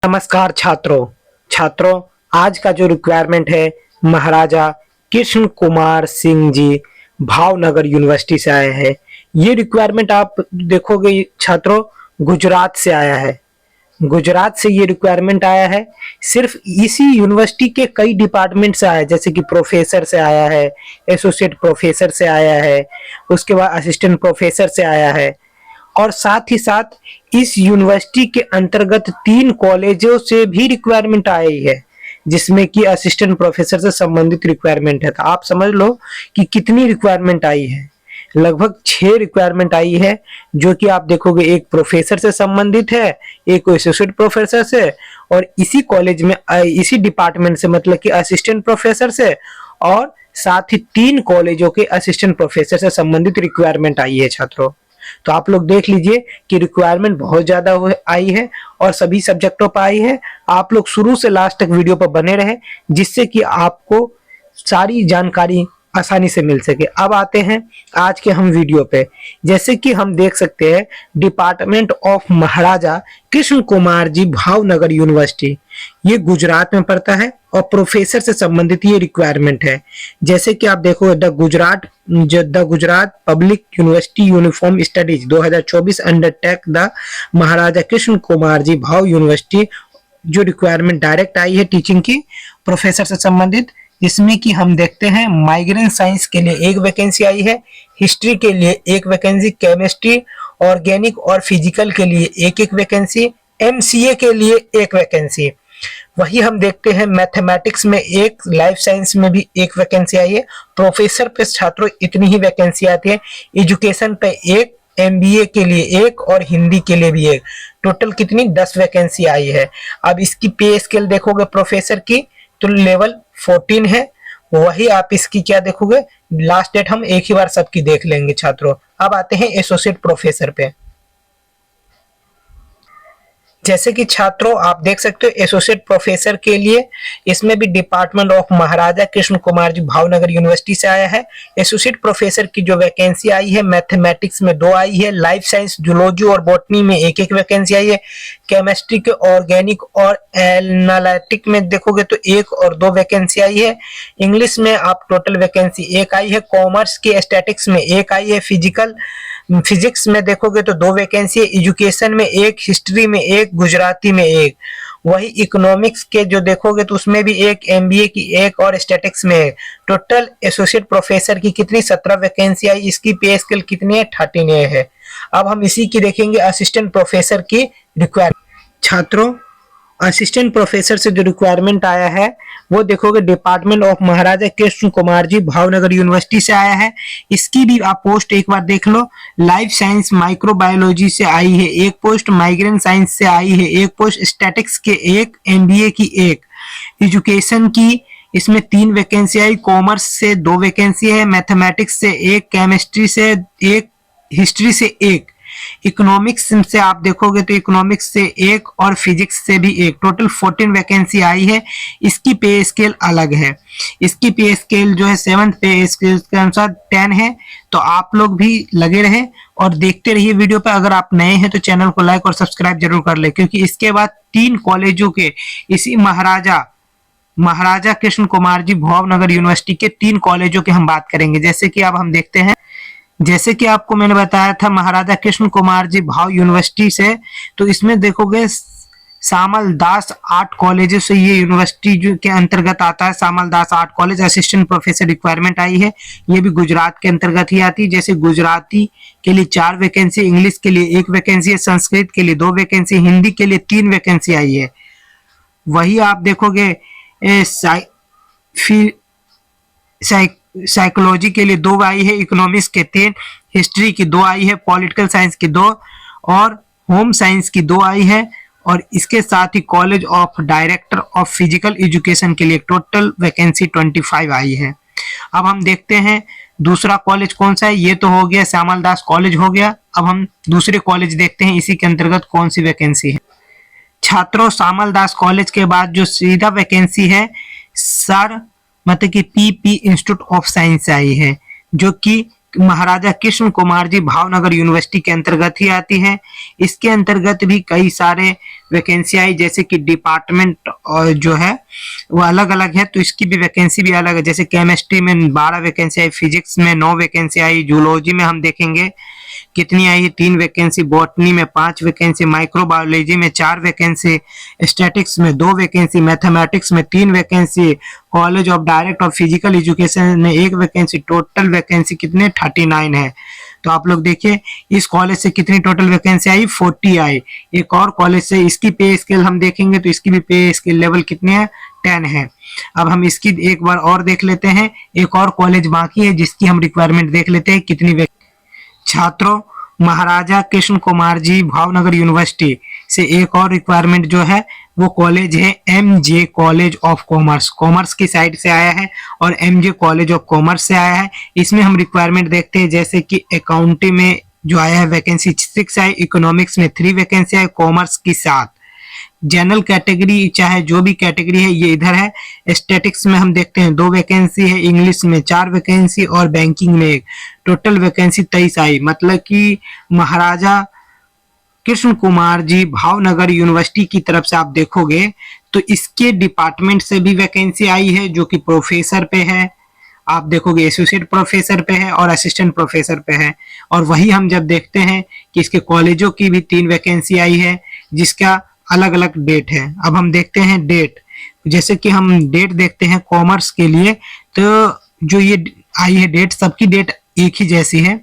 नमस्कार छात्रों आज का जो रिक्वायरमेंट है महाराजा कृष्ण कुमार सिंह जी भावनगर यूनिवर्सिटी से आया है। ये रिक्वायरमेंट आप देखोगे छात्रों गुजरात से आया है। गुजरात से ये रिक्वायरमेंट आया है। सिर्फ इसी यूनिवर्सिटी के कई डिपार्टमेंट से आया है, जैसे कि प्रोफेसर से आया है, एसोसिएट प्रोफेसर से आया है, उसके बाद असिस्टेंट प्रोफेसर से आया है और साथ ही साथ इस यूनिवर्सिटी के अंतर्गत 3 कॉलेजों से भी रिक्वायरमेंट आई है, जिसमें कि असिस्टेंट प्रोफेसर से संबंधित रिक्वायरमेंट है। तो आप समझ लो कि कितनी रिक्वायरमेंट आई है। लगभग 6 रिक्वायरमेंट आई है, जो कि आप देखोगे एक प्रोफेसर से संबंधित है, एक एसोसिएट प्रोफेसर से और इसी कॉलेज में इसी डिपार्टमेंट से मतलब कि असिस्टेंट प्रोफेसर से और साथ ही 3 कॉलेजों के असिस्टेंट प्रोफेसर से संबंधित रिक्वायरमेंट आई है छात्रों। तो आप लोग देख लीजिए कि रिक्वायरमेंट बहुत ज्यादा आई है और सभी सब्जेक्टों पर आई है। आप लोग शुरू से लास्ट तक वीडियो पर बने रहे, जिससे कि आपको सारी जानकारी आसानी से मिल सके। अब आते हैं आज के हम वीडियो पे। जैसे कि हम देख सकते हैं department of Maharaja Krishna Kumar ji Bhavnagar University, ये गुजरात में पड़ता है और प्रोफेसर से संबंधित ये रिक्वायरमेंट है। जैसे कि आप देखो the Gujarat public university uniform studies 2024 undertake the Maharaja Krishna Kumar ji Bhav university, जो रिक्वायरमेंट डायरेक्ट आई है टीचिंग की प्रोफेसर से संबंधित। इसमें कि हम देखते हैं माइग्रेन साइंस के लिए 1 वैकेंसी आई है, हिस्ट्री के लिए 1 वैकेंसी, केमिस्ट्री ऑर्गेनिक और फिजिकल के लिए 1 वैकेंसी, एमसीए के लिए 1 वैकेंसी। वही हम देखते हैं मैथमेटिक्स में 1, लाइफ साइंस में भी 1 वैकेंसी आई है। प्रोफेसर पे छात्रों इतनी ही वैकेंसी आती है। एजुकेशन पे 1, एमबीए के लिए 1 और हिंदी के लिए भी 1। टोटल कितनी 10 वैकेंसी आई है। अब इसकी पे स्केल देखोगे प्रोफेसर की तो लेवल 14 है। वही आप इसकी क्या देखोगे, लास्ट डेट हम एक ही बार सबकी देख लेंगे छात्रों। अब आते हैं एसोसिएट प्रोफेसर पे। जैसे कि छात्रों आप देख सकते हो एसोसिएट प्रोफेसर के लिए इसमें भी department of Maharaja Krishna Kumar ji Bhavnagar University से आया है। एसोसिएट प्रोफेसर की जो वैकेंसी आई है मैथमेटिक्स में 2 आई है, लाइफ साइंस जूलॉजी और बॉटनी में 1 वैकेंसी आई है, केमिस्ट्री के ऑर्गेनिक और एनालिटिक में देखोगे तो 1 और 2 वैकेंसी आई है। इंग्लिश में आप टोटल वैकेंसी 1 आई है, कॉमर्स के स्टैटिक्स में 1 आई है, फिजिक्स में देखोगे तो 2 वैकेंसी है, एजुकेशन में 1, हिस्ट्री में 1, गुजराती में 1। वही इकोनॉमिक्स के जो देखोगे तो उसमें भी 1, एमबीए की 1 और स्टैटिक्स में 1। टोटल एसोसिएट प्रोफेसर की कितनी 17 वैकेंसी आई। इसकी पे स्केल कितनी है 13A है। अब हम इसी की देखेंगे असिस्टेंट प्रोफेसर की रिक्वायरमेंट। छात्रों असिस्टेंट प्रोफेसर से जो रिक्वायरमेंट आया है वो देखोगे department of Maharaja Krishna Kumar ji Bhavnagar University से आया है। इसकी भी आप पोस्ट एक बार देख लो। लाइफ साइंस माइक्रोबायोलॉजी से आई है 1 पोस्ट, माइग्रेन साइंस से आई है 1 पोस्ट, स्टैटिक्स के 1, एमबीए की 1, एजुकेशन की इसमें 3 वैकेंसी आई, कॉमर्स से 2 वैकेंसी है, मैथमेटिक्स से 1, केमिस्ट्री से 1, हिस्ट्री से 1, इकोनॉमिक्स से आप देखोगे तो इकोनॉमिक्स से 1 और फिजिक्स से भी 1। टोटल 14 वैकेंसी आई है। इसकी पे स्केल अलग है। इसकी पे स्केल जो है 7th पे स्केल के अनुसार 10 है। तो आप लोग भी लगे रहे और देखते रहिए वीडियो पे। अगर आप नए हैं तो चैनल को लाइक और सब्सक्राइब जरूर कर ले, क्योंकि इसके बाद 3 कॉलेजों के इसी महाराजा कृष्ण कुमार जी भावनगर यूनिवर्सिटी के 3 कॉलेजों के हम बात करेंगे। जैसे कि अब हम देखते हैं, जैसे कि आपको मैंने बताया था महाराजा कृष्ण कुमार जी भाव यूनिवर्सिटी से, तो इसमें देखोगे सामल दास आर्ट कॉलेज से ये यूनिवर्सिटी जो के अंतर्गत आता है। Samal Das art college assistant professor requirement आई है। ये भी गुजरात के अंतर्गत ही आती है। जैसे गुजराती के लिए 4 वैकेंसी, इंग्लिश के लिए 1 वैकेंसी है, संस्कृत के लिए 2 वैकेंसी, हिंदी के लिए 3 वैकेंसी आई है। वही आप देखोगे साइकोलॉजी के लिए 2 आई है, इकोनॉमिक्स के 3, हिस्ट्री की 2 आई है, पॉलिटिकल साइंस की 2 और होम साइंस की 2 आई है। और इसके साथ ही college of director of physical education के लिए टोटल वैकेंसी 25 आई है। अब हम देखते हैं दूसरा कॉलेज कौन सा है। ये तो हो गया श्यामल दास कॉलेज हो गया। अब हम दूसरे कॉलेज देखते हैं इसी के अंतर्गत कौन सी वैकेंसी है। छात्रों श्यामल दास कॉलेज के बाद जो सीधा वैकेंसी है सर मतलब कि पीपी इंस्टीट्यूट ऑफ साइंस आई है, जो कि महाराजा कृष्ण कुमार जी भावनगर यूनिवर्सिटी के अंतर्गत ही आती है। इसके अंतर्गत भी कई सारे वैकेंसी आई, जैसे कि डिपार्टमेंट और जो है वो अलग अलग है, तो इसकी भी वैकेंसी भी अलग है। जैसे केमिस्ट्री में 12 वैकेंसी आई, फिजिक्स में 9 वैकेंसी आई, जूलॉजी में हम देखेंगे कितनी आई है, 3 वैकेंसी, बॉटनी में 5 वैकेंसी, माइक्रोबायोलॉजी में 4 वैकेंसी, स्टैटिक्स में 2 वैकेंसी, मैथमेटिक्स में 3 vacancy, college of direct of physical education में 1 वैकेंसी, टोटल वैकेंसी कितने 39 है। तो आप लोग देखिए इस कॉलेज से कितनी टोटल वैकेंसी आई, 40 आई। एक और कॉलेज से इसकी पे स्केल हम देखेंगे तो इसकी भी पे स्केल लेवल कितने हैं, 10 है। अब हम इसकी एक बार और देख लेते हैं, एक और कॉलेज बाकी है जिसकी हम रिक्वायरमेंट देख लेते हैं कितनी। छात्रों, महाराजा कृष्ण कुमार जी भावनगर यूनिवर्सिटी से एक और रिक्वायरमेंट जो है वो कॉलेज है MJ college of commerce, commerce की साइड से आया है और एमजे कॉलेज ऑफ कॉमर्स से आया है। इसमें हम रिक्वायरमेंट देखते हैं, जैसे कि अकाउंटिंग में जो आया है वैकेंसी 6 आई, इकोनॉमिक्स में 3 वैकेंसी आई, कॉमर्स की 7, जनरल कैटेगरी चाहे जो भी कैटेगरी है ये इधर है। स्टैटिक्स में हम देखते हैं 2 वैकेंसी है, इंग्लिश में 4 वैकेंसी और बैंकिंग में 1, टोटल वैकेंसी 23 आई। मतलब कि महाराजा कृष्ण कुमार जी भावनगर यूनिवर्सिटी की तरफ से आप देखोगे तो इसके डिपार्टमेंट से भी वैकेंसी आई है जो कि प्रोफेसर पे है, आप देखोगे एसोसिएट प्रोफेसर पे है और असिस्टेंट प्रोफेसर पे है। और वही हम जब देखते हैं कि इसके कॉलेजों की भी 3 वैकेंसी आई है जिसका अलग अलग डेट है। अब हम देखते हैं डेट, जैसे कि हम डेट देखते हैं कॉमर्स के लिए, तो जो ये आई है डेट, सबकी डेट एक ही जैसी है।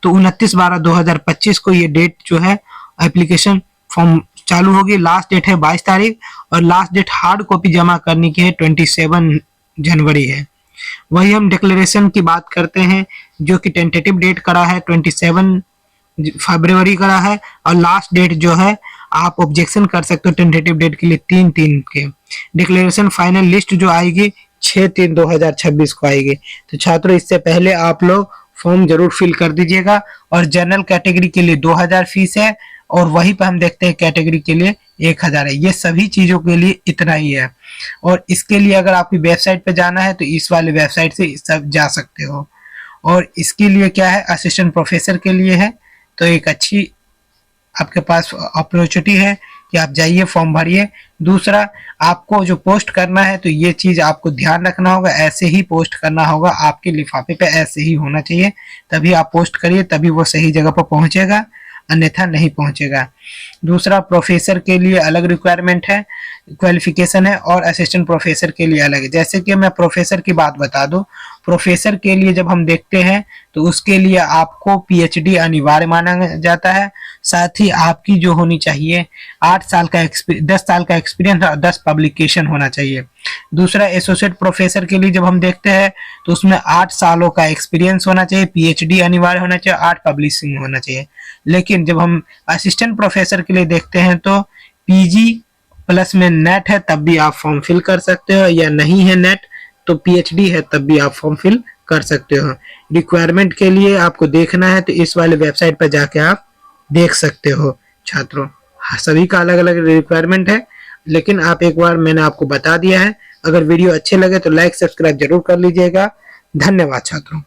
तो 29/12/2025 को ये डेट जो है एप्लीकेशन फॉर्म चालू होगी। लास्ट डेट है 22 तारीख और लास्ट डेट हार्ड कॉपी जमा करने की है 27 जनवरी है। वही हम डिक्लेरेशन की बात करते हैं जो कि टेंटेटिव डेट करा है 27 फरवरी करा है और लास्ट डेट जो है आप ऑब्जेक्शन कर सकते हो टेंटेटिव डेट के लिए 3/3 के। डिक्लेरेशन फाइनल लिस्ट जो आएगी 6/3/2026 को आएगी। तो छात्रों इससे पहले आप लोग फॉर्म जरूर फिल कर दीजिएगा। और जनरल कैटेगरी के लिए 2000 फीस है और वहीं पर हम देखते हैं कैटेगरी के लिए 1000 है। ये सभी चीजों के लिए इतना ही है। और इसके लिए अगर आपकी वेबसाइट पे जाना है तो इस वाले वेबसाइट से सब जा सकते हो। और इसके लिए क्या है, असिस्टेंट प्रोफेसर के लिए है, तो एक अच्छी आपके पास अपॉर्चुनिटी है कि आप जाइए फॉर्म भरिए। दूसरा, आपको जो पोस्ट करना है तो ये चीज आपको ध्यान रखना होगा, ऐसे ही पोस्ट करना होगा, आपके लिफाफे पे ऐसे ही होना चाहिए, तभी आप पोस्ट करिए, तभी वो सही जगह पर पहुंचेगा, अन्यथा नहीं पहुंचेगा। दूसरा, प्रोफेसर के लिए अलग रिक्वायरमेंट है, क्वालिफिकेशन है, और असिस्टेंट प्रोफेसर के लिए अलग है। जैसे कि मैं प्रोफेसर की बात बता दूं, प्रोफेसर के लिए जब हम देखते हैं तो उसके लिए आपको पीएचडी अनिवार्य माना जाता है। साथ ही आपकी जो होनी चाहिए 10 साल का एक्सपीरियंस और 10 पब्लिकेशन होना चाहिए। दूसरा, एसोसिएट प्रोफेसर के लिए जब हम देखते हैं तो उसमें 8 सालों का एक्सपीरियंस होना चाहिए, पीएचडी अनिवार्य होना चाहिए, 8 पब्लिशिंग होना चाहिए। लेकिन जब हम असिस्टेंट प्रोफेसर के लिए देखते हैं तो पीजी प्लस में नेट है तब भी आप फॉर्म फिल कर सकते हो, या नहीं है नेट तो पीएचडी है तब भी आप फॉर्म फिल कर सकते हो। रिक्वायरमेंट के लिए आपको देखना है तो इस वाले वेबसाइट पर जाके आप देख सकते हो छात्रों। सभी का अलग अलग रिक्वायरमेंट है, लेकिन आप एक बार मैंने आपको बता दिया है। अगर वीडियो अच्छे लगे तो लाइक सब्सक्राइब जरूर कर लीजिएगा। धन्यवाद छात्रों।